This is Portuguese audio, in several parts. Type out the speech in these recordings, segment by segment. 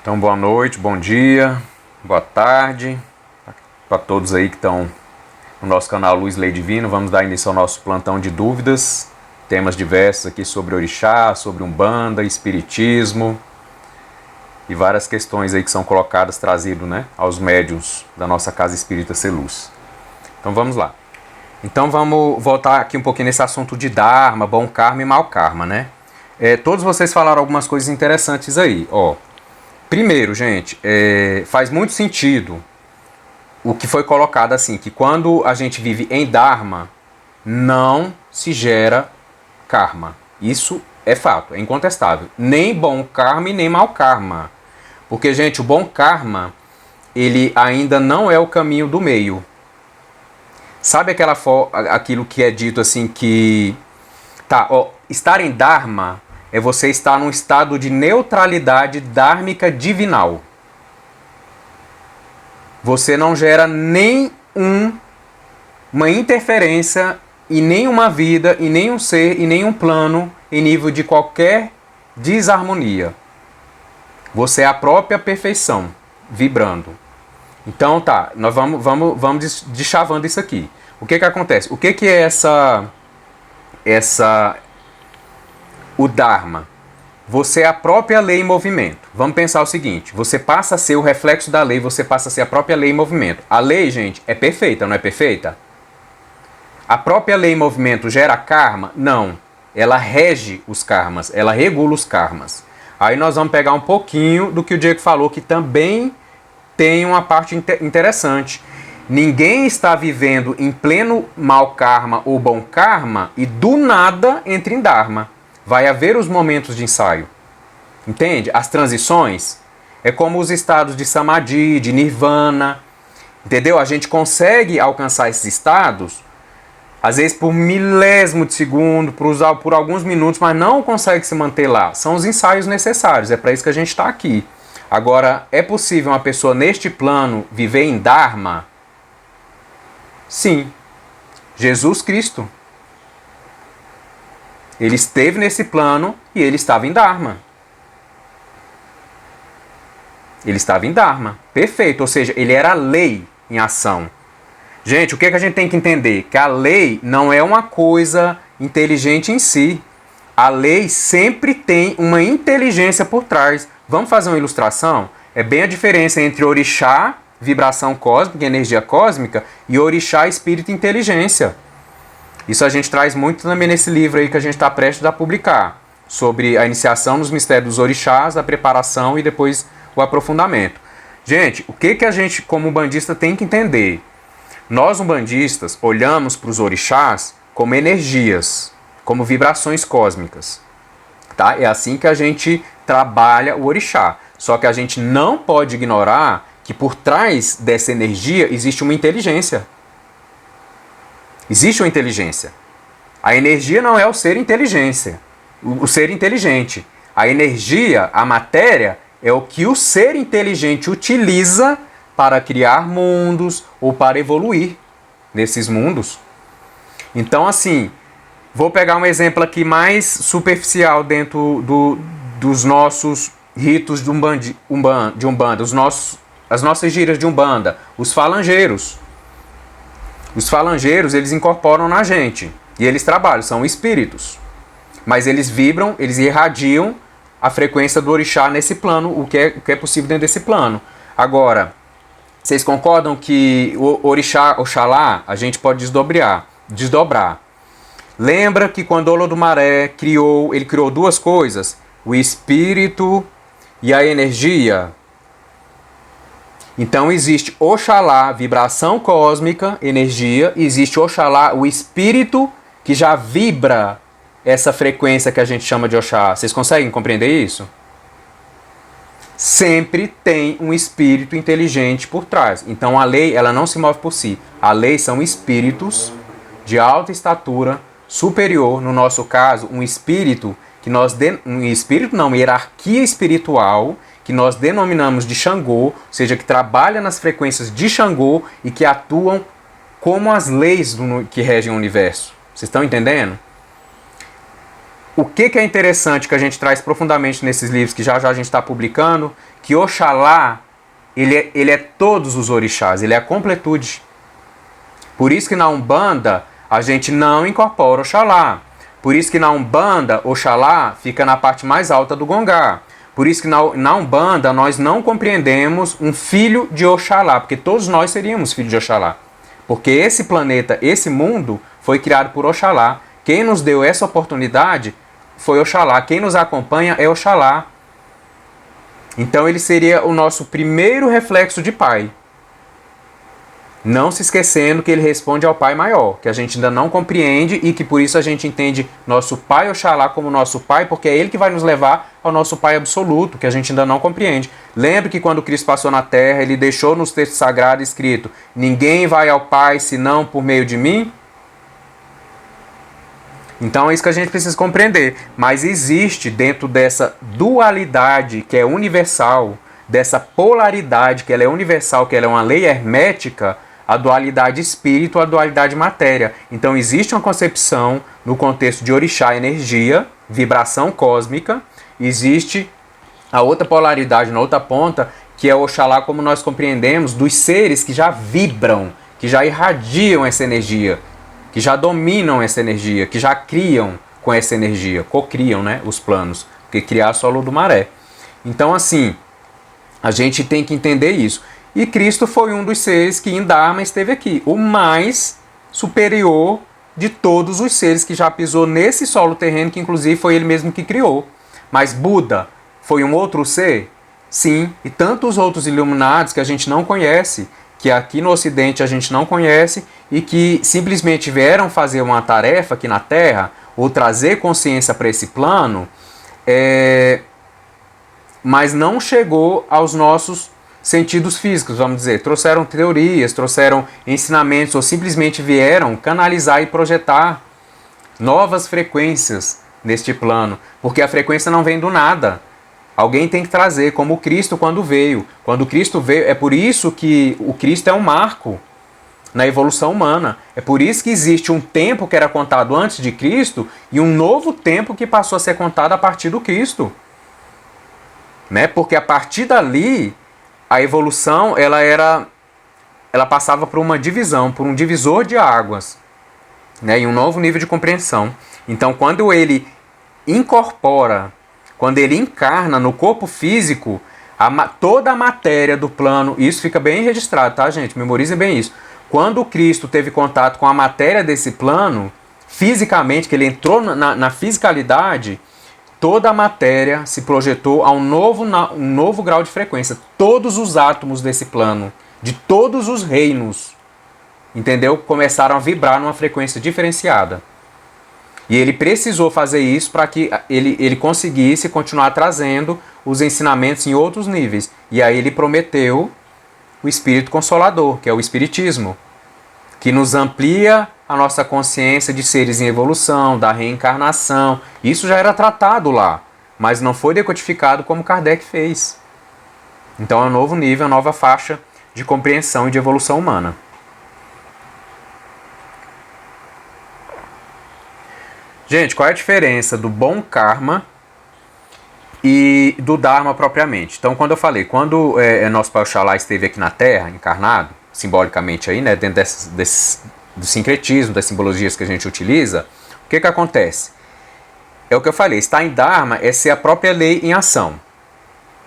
Então, boa noite, bom dia, boa tarde para todos aí que estão no nosso canal Luz Lei Divino. Vamos dar início ao nosso plantão de dúvidas, temas diversos aqui sobre orixá, sobre umbanda, espiritismo e várias questões aí que são colocadas, trazidas, né, aos médiuns da nossa Casa Espírita Seluz. Então vamos lá. Então vamos voltar aqui um pouquinho nesse assunto de Dharma, bom karma e mau karma, né? Todos vocês falaram algumas coisas interessantes aí, ó. Primeiro, gente, faz muito sentido o que foi colocado assim, que quando a gente vive em Dharma, não se gera karma. Isso é fato, é incontestável. Nem bom karma e nem mau karma. Porque, gente, o bom karma, ele ainda não é o caminho do meio. Sabe aquilo que é dito assim que... Tá, ó, estar em Dharma é você estar num estado de neutralidade dármica divinal. Você não gera uma interferência em nenhuma vida, em nenhum ser, em nenhum plano, em nível de qualquer desarmonia. Você é a própria perfeição, vibrando. Então tá, nós vamos deschavando isso aqui. O que acontece? O que é o Dharma? Você é a própria lei em movimento. Vamos pensar o seguinte, você passa a ser o reflexo da lei, você passa a ser a própria lei em movimento. A lei, gente, é perfeita, não é perfeita? A própria lei em movimento gera karma? Não. Ela rege os karmas, ela regula os karmas. Aí nós vamos pegar um pouquinho do que o Diego falou, que também tem uma parte interessante. Ninguém está vivendo em pleno mau karma ou bom karma e do nada entra em Dharma. Vai haver os momentos de ensaio. Entende? As transições é como os estados de Samadhi, de Nirvana. Entendeu? A gente consegue alcançar esses estados, às vezes por milésimo de segundo, por alguns minutos, mas não consegue se manter lá. São os ensaios necessários. É para isso que a gente está aqui. Agora, é possível uma pessoa neste plano viver em Dharma? Sim. Jesus Cristo. Ele esteve nesse plano e ele estava em Dharma. Ele estava em Dharma. Perfeito. Ou seja, ele era a lei em ação. Gente, o que a gente tem que entender? Que a lei não é uma coisa inteligente em si. A lei sempre tem uma inteligência por trás. Vamos fazer uma ilustração? É bem a diferença entre orixá, vibração cósmica, energia cósmica, e orixá, espírito e inteligência. Isso a gente traz muito também nesse livro aí que a gente está prestes a publicar, sobre a iniciação nos mistérios dos orixás, a preparação e depois o aprofundamento. Gente, o que a gente, como umbandista, tem que entender? Nós, umbandistas, olhamos para os orixás como energias, como vibrações cósmicas. Tá? É assim que a gente trabalha o orixá. Só que a gente não pode ignorar que por trás dessa energia existe uma inteligência. Existe uma inteligência. A energia não é o ser inteligência, o ser inteligente. A energia, a matéria, é o que o ser inteligente utiliza para criar mundos ou para evoluir nesses mundos. Então, assim, vou pegar um exemplo aqui mais superficial dentro dos nossos ritos de Umbanda, as nossas gírias de Umbanda, os falangeiros. Os falangeiros, eles incorporam na gente e eles trabalham, são espíritos. Mas eles vibram, eles irradiam a frequência do orixá nesse plano, o que é possível dentro desse plano. Agora, vocês concordam que o orixá, Oxalá, a gente pode desdobrar? Lembra que quando Olodumare ele criou duas coisas, o espírito e a energia? Então existe Oxalá, vibração cósmica, energia, e existe Oxalá, o espírito que já vibra essa frequência que a gente chama de Oxá. Vocês conseguem compreender isso? Sempre tem um espírito inteligente por trás. Então a lei, ela não se move por si. A lei são espíritos de alta estatura, superior, no nosso caso, um espírito que uma hierarquia espiritual que nós denominamos de Xangô, ou seja, que trabalha nas frequências de Xangô e que atuam como as leis que regem o universo. Vocês estão entendendo? o que é interessante que a gente traz profundamente nesses livros que já já a gente está publicando, que Oxalá, ele é todos os orixás, ele é a completude. Por isso que na Umbanda a gente não incorpora Oxalá. Por isso que na Umbanda, Oxalá fica na parte mais alta do Gongá. Por isso que na Umbanda nós não compreendemos um filho de Oxalá, porque todos nós seríamos filhos de Oxalá. Porque esse planeta, esse mundo, foi criado por Oxalá. Quem nos deu essa oportunidade foi Oxalá. Quem nos acompanha é Oxalá. Então ele seria o nosso primeiro reflexo de pai. Não se esquecendo que ele responde ao Pai maior, que a gente ainda não compreende e que por isso a gente entende nosso Pai Oxalá como nosso Pai, porque é ele que vai nos levar ao nosso Pai absoluto, que a gente ainda não compreende. Lembre que quando Cristo passou na Terra, ele deixou nos textos sagrados escrito: ninguém vai ao Pai senão por meio de mim. Então é isso que a gente precisa compreender. Mas existe dentro dessa dualidade que é universal, dessa polaridade que ela é universal, que ela é uma lei hermética, a dualidade espírito, a dualidade matéria. Então existe uma concepção no contexto de orixá, energia, vibração cósmica. Existe a outra polaridade na outra ponta, que é o Oxalá, como nós compreendemos, dos seres que já vibram, que já irradiam essa energia, que já dominam essa energia, que já criam com essa energia, cocriam, né, os planos, porque criar só do maré. Então assim, a gente tem que entender isso. E Cristo foi um dos seres que em Dharma esteve aqui, o mais superior de todos os seres que já pisou nesse solo terreno, que inclusive foi ele mesmo que criou. Mas Buda foi um outro ser? Sim, e tantos outros iluminados que a gente não conhece, que aqui no Ocidente a gente não conhece e que simplesmente vieram fazer uma tarefa aqui na Terra, ou trazer consciência para esse plano, mas não chegou aos nossos sentidos físicos, vamos dizer. Trouxeram teorias, trouxeram ensinamentos, ou simplesmente vieram canalizar e projetar novas frequências neste plano, porque a frequência não vem do nada. Alguém tem que trazer, como Cristo quando veio. Quando Cristo veio, é por isso que o Cristo é um marco na evolução humana. É por isso que existe um tempo que era contado antes de Cristo e um novo tempo que passou a ser contado a partir do Cristo. Né? Porque a partir dali, a evolução ela passava por uma divisão, por um divisor de águas, né? E um novo nível de compreensão. Então, quando ele incorpora, quando ele encarna no corpo físico, toda a matéria do plano, isso fica bem registrado, tá, gente? Memorizem bem isso. Quando o Cristo teve contato com a matéria desse plano, fisicamente, que ele entrou na fisicalidade, toda a matéria se projetou a um novo grau de frequência. Todos os átomos desse plano, de todos os reinos, entendeu? Começaram a vibrar numa frequência diferenciada. E ele precisou fazer isso para que ele conseguisse continuar trazendo os ensinamentos em outros níveis. E aí ele prometeu o Espírito Consolador, que é o Espiritismo, que nos amplia a nossa consciência de seres em evolução, da reencarnação. Isso já era tratado lá, mas não foi decodificado como Kardec fez. Então é um novo nível, uma nova faixa de compreensão e de evolução humana. Gente, qual é a diferença do bom karma e do Dharma propriamente? Então, quando eu falei, quando nosso Pai Oxalá esteve aqui na Terra, encarnado, simbolicamente aí, né, dentro do sincretismo, das simbologias que a gente utiliza, o que acontece? É o que eu falei, estar em Dharma é ser a própria lei em ação.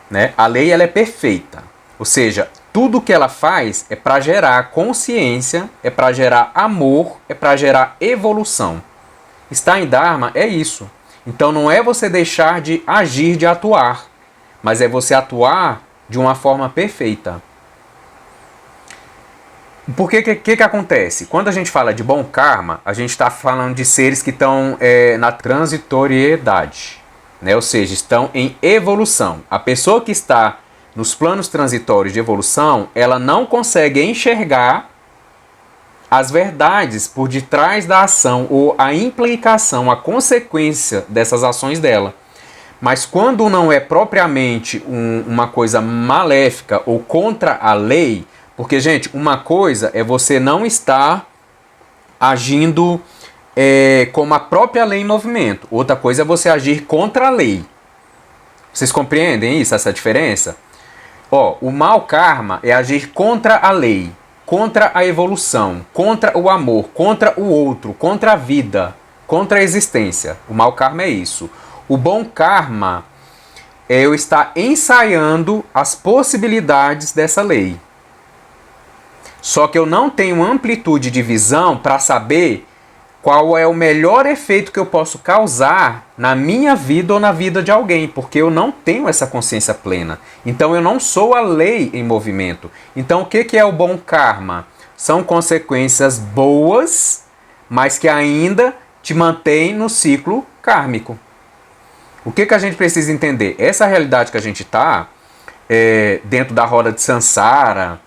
Né? A lei ela é perfeita, ou seja, tudo que ela faz é para gerar consciência, é para gerar amor, é para gerar evolução. Estar em Dharma é isso. Então não é você deixar de agir, de atuar, mas é você atuar de uma forma perfeita. Por que acontece? Quando a gente fala de bom karma, a gente está falando de seres que estão na transitoriedade, né? Ou seja, estão em evolução. A pessoa que está nos planos transitórios de evolução, ela não consegue enxergar as verdades por detrás da ação ou a implicação, a consequência dessas ações dela. Mas quando não é propriamente uma coisa maléfica ou contra a lei, porque, gente, uma coisa é você não estar agindo como a própria lei em movimento. Outra coisa é você agir contra a lei. Vocês compreendem isso, essa diferença? O mau karma é agir contra a lei, contra a evolução, contra o amor, contra o outro, contra a vida, contra a existência. O mau karma é isso. O bom karma é eu estar ensaiando as possibilidades dessa lei. Só que eu não tenho amplitude de visão para saber qual é o melhor efeito que eu posso causar na minha vida ou na vida de alguém, porque eu não tenho essa consciência plena. Então eu não sou a lei em movimento. Então o que é o bom karma? São consequências boas, mas que ainda te mantêm no ciclo kármico. O que a gente precisa entender? Essa realidade que a gente está, dentro da roda de Sansara,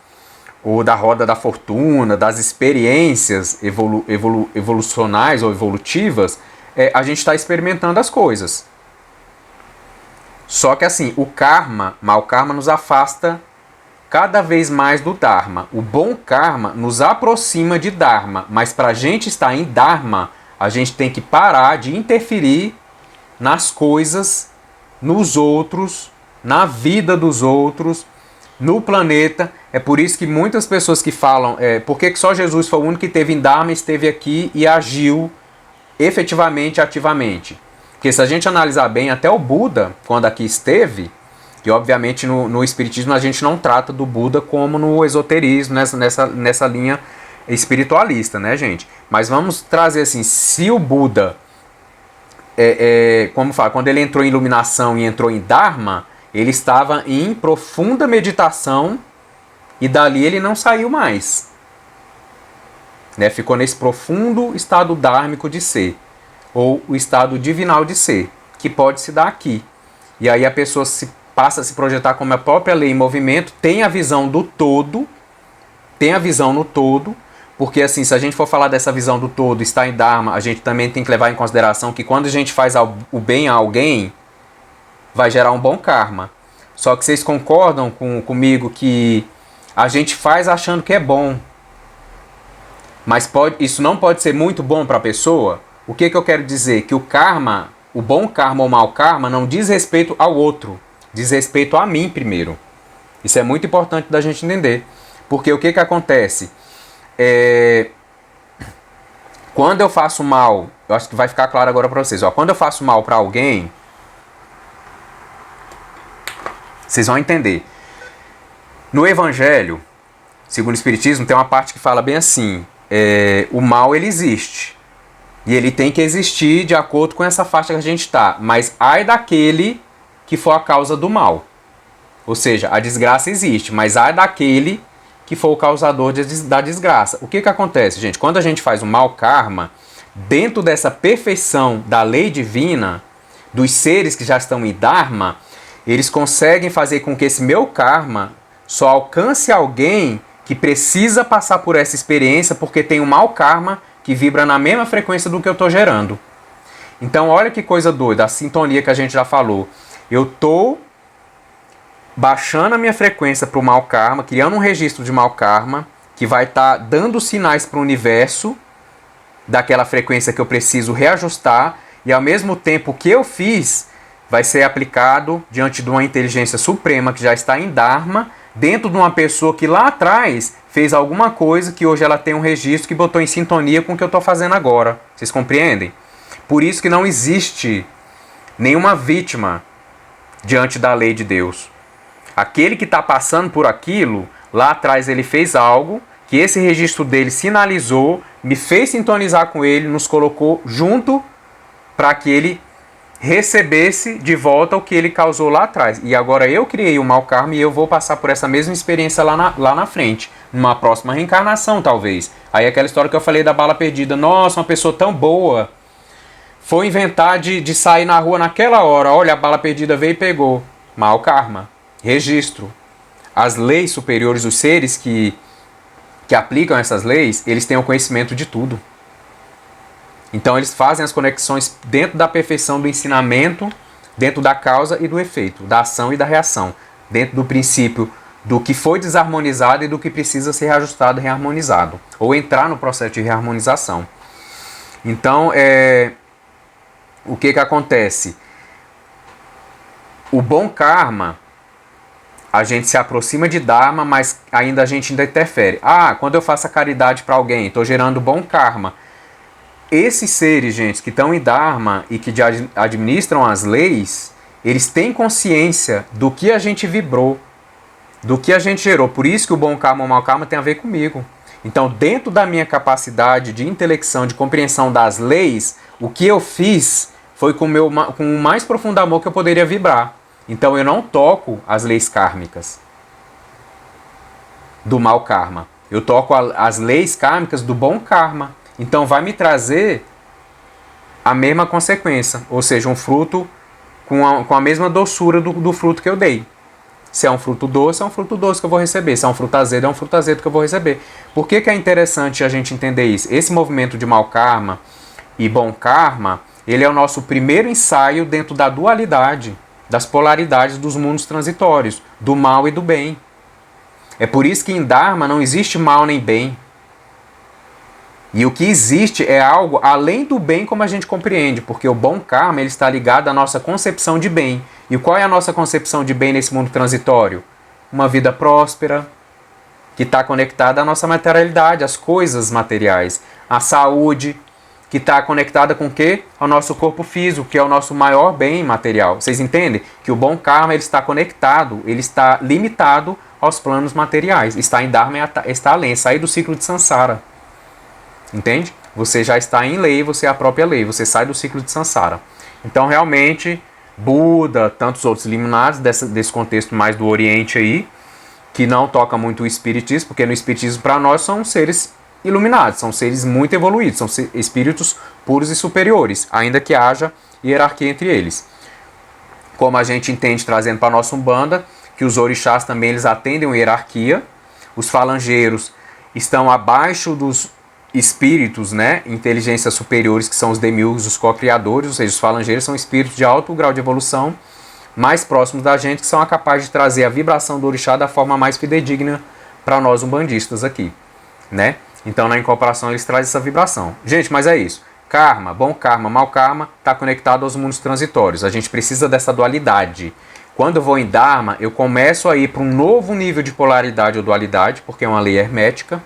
ou da roda da fortuna, das experiências evolucionais ou evolutivas, a gente está experimentando as coisas. Só que assim, o karma, mau karma, nos afasta cada vez mais do Dharma. O bom karma nos aproxima de Dharma, mas para a gente estar em Dharma, a gente tem que parar de interferir nas coisas, nos outros, na vida dos outros, no planeta. É por isso que muitas pessoas que falam por que só Jesus foi o único que esteve em Dharma, esteve aqui e agiu efetivamente, ativamente. Porque se a gente analisar bem, até o Buda, quando aqui esteve, e obviamente no Espiritismo a gente não trata do Buda como no esoterismo, nessa linha espiritualista, né, gente? Mas vamos trazer assim, se o Buda, como fala, quando ele entrou em iluminação e entrou em Dharma, ele estava em profunda meditação e dali ele não saiu mais. Ficou nesse profundo estado dármico de ser, ou o estado divinal de ser, que pode se dar aqui. E aí a pessoa passa a se projetar como a própria lei em movimento, tem a visão do todo, tem a visão no todo, porque assim, se a gente for falar dessa visão do todo, está em Dharma, a gente também tem que levar em consideração que quando a gente faz o bem a alguém, vai gerar um bom karma. Só que vocês concordam comigo que a gente faz achando que é bom, mas isso não pode ser muito bom para a pessoa? O que eu quero dizer? Que o karma, o bom karma ou o mau karma, não diz respeito ao outro, diz respeito a mim primeiro. Isso é muito importante da gente entender. Porque o que acontece? Quando eu faço mal, eu acho que vai ficar claro agora para vocês. Quando eu faço mal para alguém, vocês vão entender. No Evangelho, segundo o Espiritismo, tem uma parte que fala bem assim, o mal ele existe. E ele tem que existir de acordo com essa faixa que a gente está. Mas ai daquele que for a causa do mal. Ou seja, a desgraça existe, mas ai daquele que for o causador da desgraça. O que acontece, gente? Quando a gente faz um mau karma, dentro dessa perfeição da lei divina, dos seres que já estão em Dharma, eles conseguem fazer com que esse meu karma só alcance alguém que precisa passar por essa experiência porque tem um mau karma que vibra na mesma frequência do que eu estou gerando. Então olha que coisa doida, a sintonia que a gente já falou. Eu estou baixando a minha frequência para o mau karma, criando um registro de mau karma que vai estar dando sinais para o universo daquela frequência que eu preciso reajustar, e ao mesmo tempo que eu fiz vai ser aplicado diante de uma inteligência suprema que já está em Dharma, dentro de uma pessoa que lá atrás fez alguma coisa que hoje ela tem um registro que botou em sintonia com o que eu estou fazendo agora. Vocês compreendem? Por isso que não existe nenhuma vítima diante da lei de Deus. Aquele que está passando por aquilo, lá atrás ele fez algo, que esse registro dele sinalizou, me fez sintonizar com ele, nos colocou junto para que ele recebesse de volta o que ele causou lá atrás. E agora eu criei o mau karma e eu vou passar por essa mesma experiência lá na frente, numa próxima reencarnação talvez. Aí aquela história que eu falei da bala perdida. Nossa, uma pessoa tão boa foi inventar de sair na rua naquela hora. Olha, a bala perdida veio e pegou. Mau karma. Registro. As leis superiores, os seres que aplicam essas leis, eles têm o conhecimento de tudo. Então eles fazem as conexões dentro da perfeição do ensinamento, dentro da causa e do efeito, da ação e da reação, dentro do princípio do que foi desarmonizado e do que precisa ser reajustado e reharmonizado, ou entrar no processo de reharmonização. Então, o que acontece? O bom karma, a gente se aproxima de Dharma, mas a gente ainda interfere. Quando eu faço a caridade para alguém, estou gerando bom karma. Esses seres, gente, que estão em Dharma e que administram as leis, eles têm consciência do que a gente vibrou, do que a gente gerou. Por isso que o bom karma ou o mau karma tem a ver comigo. Então, dentro da minha capacidade de intelecção, de compreensão das leis, o que eu fiz foi com o mais profundo amor que eu poderia vibrar. Então, eu não toco as leis kármicas do mau karma. Eu toco as leis kármicas do bom karma. Então, vai me trazer a mesma consequência. Ou seja, um fruto com a mesma doçura do fruto que eu dei. Se é um fruto doce, é um fruto doce que eu vou receber. Se é um fruto azedo, é um fruto azedo que eu vou receber. Por que é interessante a gente entender isso? Esse movimento de mau karma e bom karma, ele é o nosso primeiro ensaio dentro da dualidade, das polaridades dos mundos transitórios, do mal e do bem. É por isso que em Dharma não existe mal nem bem. E o que existe é algo além do bem como a gente compreende, porque o bom karma ele está ligado à nossa concepção de bem. E qual é a nossa concepção de bem nesse mundo transitório? Uma vida próspera, que está conectada à nossa materialidade, às coisas materiais. A saúde, que está conectada com o quê? Ao nosso corpo físico, que é o nosso maior bem material. Vocês entendem? Que o bom karma ele está conectado, ele está limitado aos planos materiais. Está em Dharma, está além, sair do ciclo de Sansara. Entende? Você já está em lei, você é a própria lei, você sai do ciclo de Sansara. Então, realmente, Buda, tantos outros iluminados desse contexto mais do Oriente aí, que não toca muito o Espiritismo, porque no Espiritismo, para nós, são seres iluminados, são seres muito evoluídos, são espíritos puros e superiores, ainda que haja hierarquia entre eles. Como a gente entende, trazendo para a nossa Umbanda, que os orixás também eles atendem uma hierarquia, os falangeiros estão abaixo dos espíritos, né, inteligências superiores, que são os demiurgos, os co-criadores, ou seja, os falangeiros são espíritos de alto grau de evolução, mais próximos da gente, que são capazes de trazer a vibração do orixá da forma mais fidedigna para nós umbandistas aqui, né? Então, na incorporação, eles trazem essa vibração. Gente, mas é isso. Karma, bom karma, mau karma, está conectado aos mundos transitórios. A gente precisa dessa dualidade. Quando eu vou em Dharma, eu começo a ir para um novo nível de polaridade ou dualidade, porque é uma lei hermética,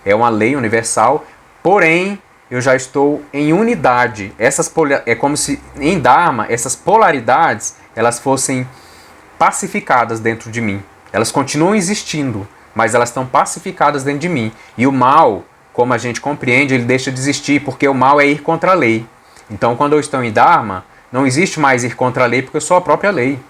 é uma lei universal, porém, eu já estou em unidade. É como se, em Dharma, essas polaridades, elas fossem pacificadas dentro de mim. Elas continuam existindo, mas elas estão pacificadas dentro de mim. E o mal, como a gente compreende, ele deixa de existir, porque o mal é ir contra a lei. Então, quando eu estou em Dharma, não existe mais ir contra a lei, porque eu sou a própria lei.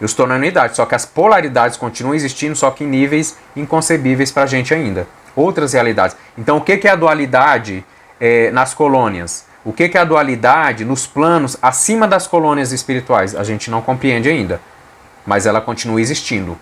Eu estou na unidade, só que as polaridades continuam existindo, só que em níveis inconcebíveis para a gente ainda. Outras realidades. Então, o que é a dualidade nas colônias? O que é a dualidade nos planos acima das colônias espirituais? A gente não compreende ainda, mas ela continua existindo.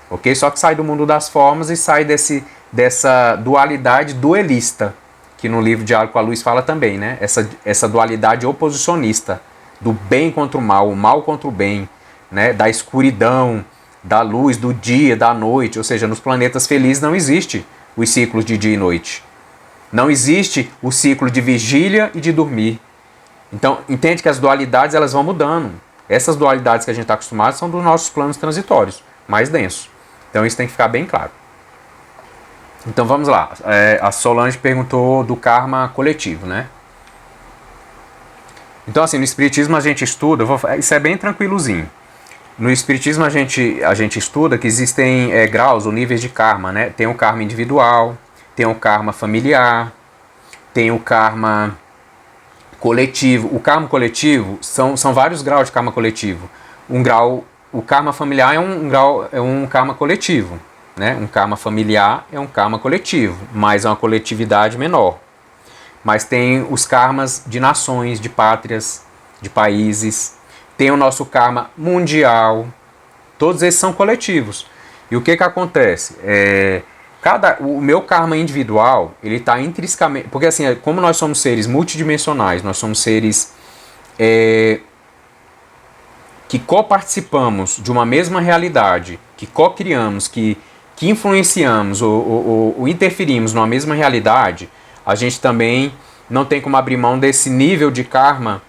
Ok? Só que sai do mundo das formas e sai dessa dualidade duelista, que no livro Diálogo com a Luz fala também, né? Essa dualidade oposicionista, do bem contra o mal contra o bem, né? Da escuridão, da luz, do dia, da noite. Ou seja, nos planetas felizes não existe os ciclos de dia e noite. Não existe o ciclo de vigília e de dormir. Então, entende que as dualidades elas vão mudando. Essas dualidades que a gente está acostumado são dos nossos planos transitórios, mais densos. Então, isso tem que ficar bem claro. Então, vamos lá. A Solange perguntou do karma coletivo, né? Então, assim, no Espiritismo a gente estuda, isso é bem tranquilozinho. No Espiritismo a gente estuda que existem graus ou níveis de karma, né? Tem o karma individual, tem o karma familiar, tem o karma coletivo. O karma coletivo são vários graus de karma coletivo. O karma familiar é um karma coletivo, né? Um karma familiar é um karma coletivo, mas é uma coletividade menor. Mas tem os karmas de nações, de pátrias, de países. Tem o nosso karma mundial. Todos esses são coletivos. E o que acontece? O meu karma individual, ele está intrinsecamente... Porque assim, como nós somos seres multidimensionais, nós somos seres que coparticipamos de uma mesma realidade, que co-criamos, que influenciamos ou interferimos numa mesma realidade, a gente também não tem como abrir mão desse nível de karma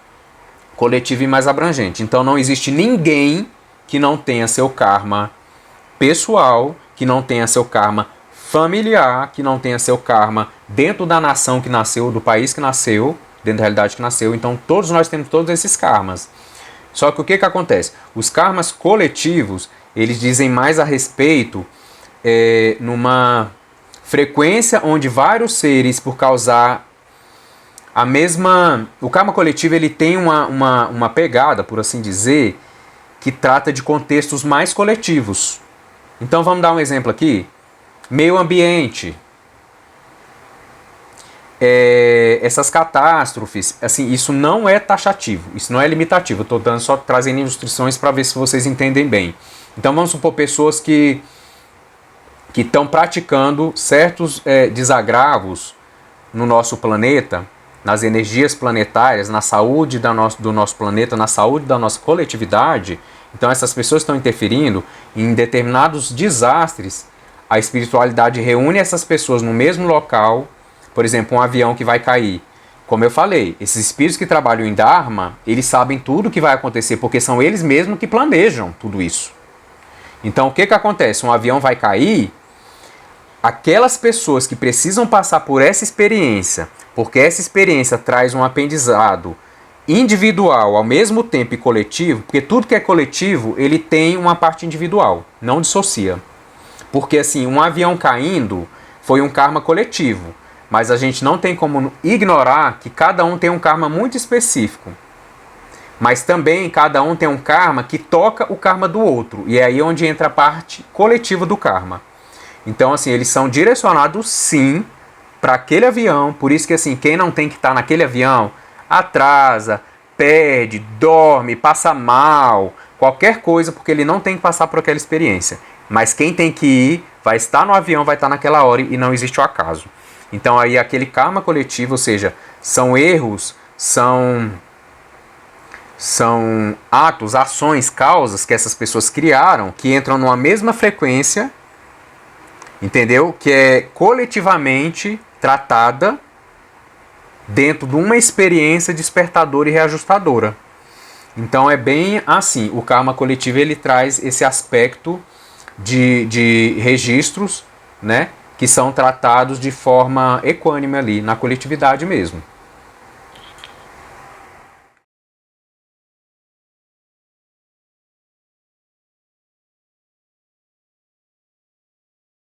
coletivo e mais abrangente. Então não existe ninguém que não tenha seu karma pessoal, que não tenha seu karma familiar, que não tenha seu karma dentro da nação que nasceu, do país que nasceu, dentro da realidade que nasceu. Então todos nós temos todos esses karmas. Só que o que acontece? Os karmas coletivos, eles dizem mais a respeito numa frequência onde vários seres, por causar a mesma... O karma coletivo ele tem uma pegada, por assim dizer, que trata de contextos mais coletivos. Então vamos dar um exemplo aqui. Meio ambiente. Essas catástrofes, assim, isso não é taxativo, isso não é limitativo. Eu estou só trazendo instruções para ver se vocês entendem bem. Então vamos supor pessoas que estão praticando certos desagravos no nosso planeta, nas energias planetárias, na saúde do nosso planeta, na saúde da nossa coletividade. Então essas pessoas estão interferindo em determinados desastres. A espiritualidade reúne essas pessoas no mesmo local. Por exemplo, um avião que vai cair. Como eu falei, esses espíritos que trabalham em Dharma, eles sabem tudo o que vai acontecer, porque são eles mesmos que planejam tudo isso. Então o que acontece? Um avião vai cair, aquelas pessoas que precisam passar por essa experiência, porque essa experiência traz um aprendizado individual ao mesmo tempo e coletivo, porque tudo que é coletivo, ele tem uma parte individual, não dissocia. Porque assim, um avião caindo foi um karma coletivo, mas a gente não tem como ignorar que cada um tem um karma muito específico. Mas também cada um tem um karma que toca o karma do outro, e é aí onde entra a parte coletiva do karma. Então assim, eles são direcionados sim para aquele avião, por isso que assim, quem não tem que estar naquele avião atrasa, perde, dorme, passa mal, qualquer coisa, porque ele não tem que passar por aquela experiência. Mas quem tem que ir, vai estar no avião, vai estar naquela hora e não existe o acaso. Então aí aquele karma coletivo, ou seja, são erros, são atos, ações, causas que essas pessoas criaram, que entram numa mesma frequência, entendeu? Que é coletivamente tratada dentro de uma experiência despertadora e reajustadora. Então é bem assim, o karma coletivo ele traz esse aspecto de registros, né, que são tratados de forma equânime ali, na coletividade mesmo.